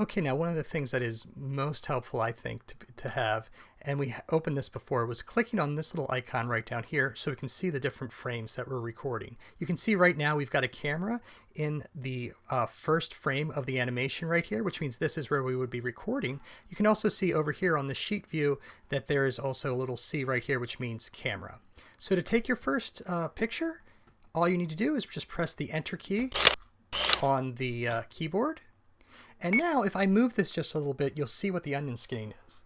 Okay, now one of the things that is most helpful, I think, to have, and we opened this before, was clicking on this little icon right down here so we can see the different frames that we're recording. You can see right now we've got a camera in the first frame of the animation right here, which means this is where we would be recording. You can also see over here on the sheet view that there is also a little C right here, which means camera. So to take your first picture, all you need to do is just press the Enter key on the keyboard. And now if I move this just a little bit, you'll see what the onion skinning is.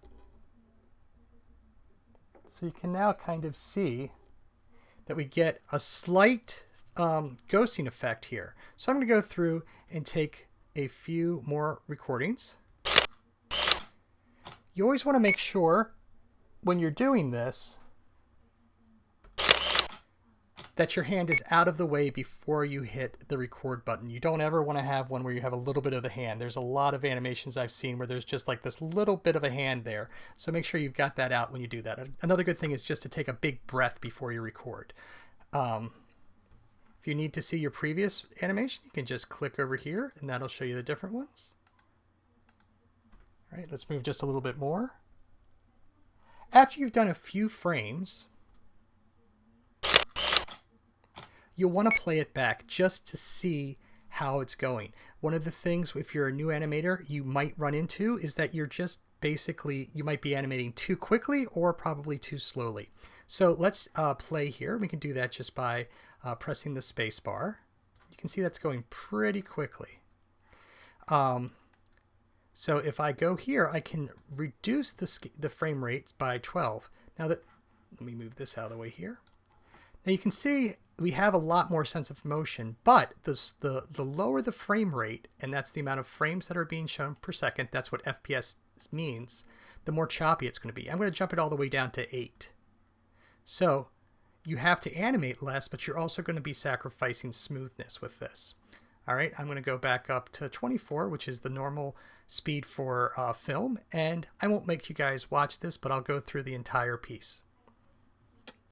So you can now kind of see that we get a slight ghosting effect here. So I'm going to go through and take a few more recordings. You always want to make sure when you're doing this that your hand is out of the way before you hit the record button. You don't ever want to have one where you have a little bit of the hand. There's a lot of animations I've seen where there's just like this little bit of a hand there. So make sure you've got that out when you do that. Another good thing is just to take a big breath before you record. If you need to see your previous animation, you can just click over here and that'll show you the different ones. All right, let's move just a little bit more. After you've done a few frames, you'll want to play it back just to see how it's going. One of the things, if you're a new animator, you might run into is that you're just basically, you might be animating too quickly or probably too slowly. So let's play here. We can do that just by pressing the space bar. You can see that's going pretty quickly. So if I go here, I can reduce the frame rates by 12. Now let me move this out of the way here. Now you can see we have a lot more sense of motion, but the lower the frame rate, and that's the amount of frames that are being shown per second, that's what FPS means, the more choppy it's going to be. I'm going to jump it all the way down to 8. So you have to animate less, but you're also going to be sacrificing smoothness with this. All right, I'm going to go back up to 24, which is the normal speed for film, and I won't make you guys watch this, but I'll go through the entire piece.